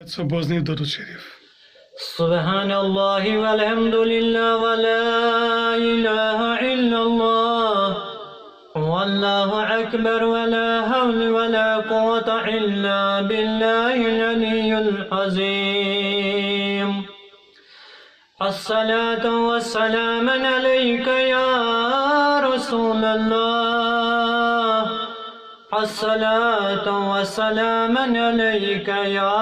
Собозний Дуруд Шериф. سبحان الله والحمد لله ولا إله إلا الله والله أكبر ولا حول ولا قوة إلا بالله العلي العظيم. الصلاة والسلام عليك يا رسول الله. الصلاة والسلام عليك يا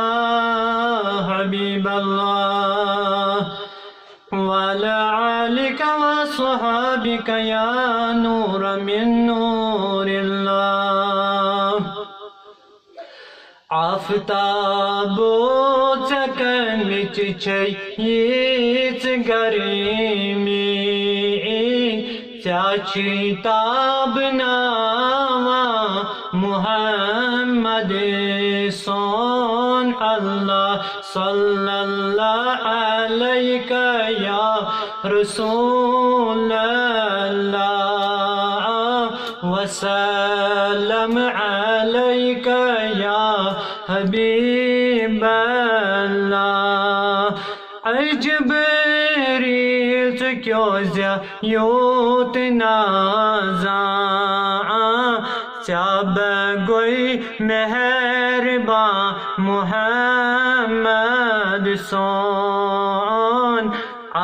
حبيب الله وعلى آلك وصحابك يا نور من نور الله. आफताबो चकमिच छयीच गर्मी चाची ताब नावा मुहम्मद सोन अल्लाह सल्लल्लाहु अलैका या रसूल अल्लाह वसल्लम अलैका या हबीब अल्लाह. जिब्रील क्यों ज़्यायूत नाज़ा चाब गोई मेहरबा मुहम्मद सोन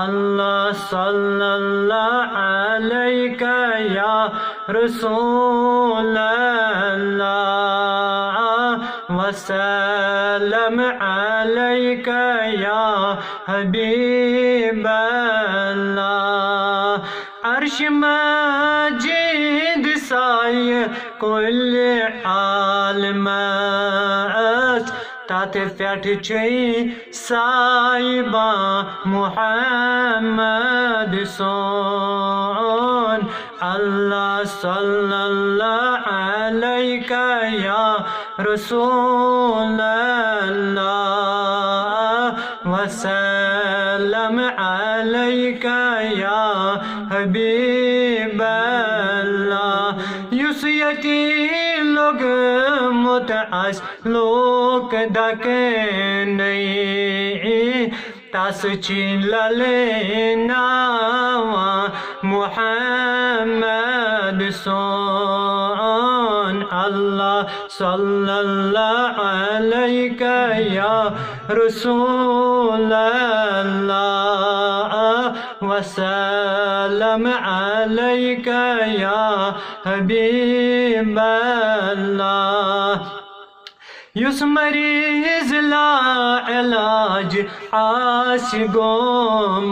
अल्लाह सल्लल्लाहु अलैका या रसूल अल्लाह वसल्लम अलैका या हबीब अल्लाह. अर्श मजीद साय कुल आलमस तात फैठ छई साइबा मुहम्मद सोन अल्लाह सल्लल्लाहु अलैका या रसूल अल्लाह वसल्लम अलैका या हबीब अल्लाह. युस यतीम लोग मुतअस लोग दके नहीं तास चिल्ले नावा मुहम्मद सोन अल्लाह सल्लल्लाहु अलैका या रसूल अल्लाह वसल्लम अलैका या हबीब अल्लाह. युस मरीज ला इलाज आस गोमोत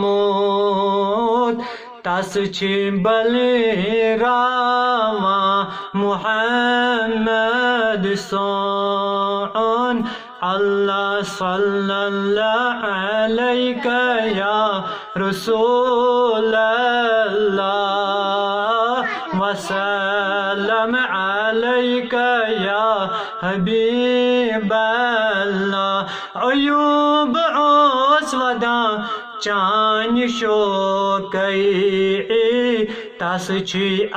तास बले रावा मुहम्मद सोन अल्लाह सल्लल्लाहु अलैका या रसूल अल्लाह वसल्लम अलैका या हबीब अल्लाह. अयूब ओसवदा चान शो कई तास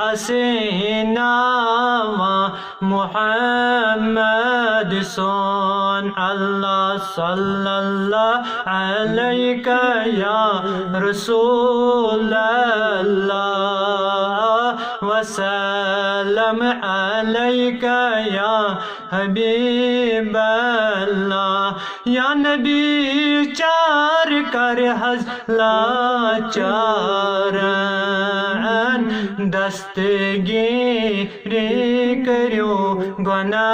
असे नावा मुहम्मद सोन अल्लाह सल्लल्लाहु अलैका या रसूल अल्लाह वसल्लम अलैका या हबीब अल्लाह. या नबी चार कर हज़ला चारन दस्तगीरी करो गुनाहगारन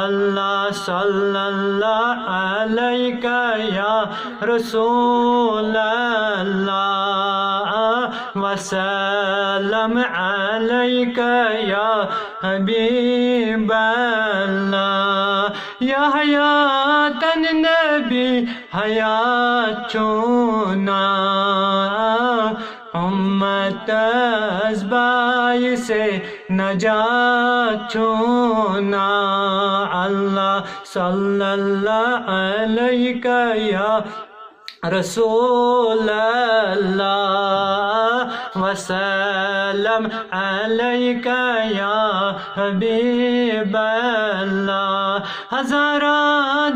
अल्लाह सल्लल्लाहु अलैका या रसूल अल्लाह वसल्लम अलैका या हबीब अल्लाह. या हयातन नबी हयात चुना उम्मत अज़बाई से नजात चुना अल्लाह सल्लल्लाहु अलैका या रसूल अल्लाह वसल्लम अलैका या हबीब अल्लाह. हजारा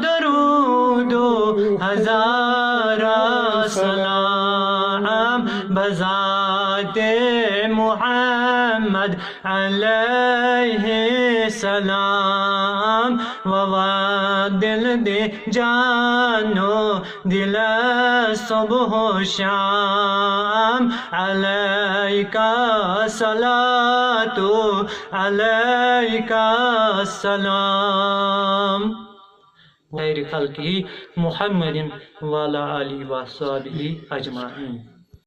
दरूदो हजारा सलाम बज़ाते मुहम्मद अलैहि सलाम ववा दिल दे जानो दिल सुबह शाम अलैका सलातु अलैका सलाम खैर खल्क़ी मुहम्मदिन वाला आली व सहाबिही अजमाइन।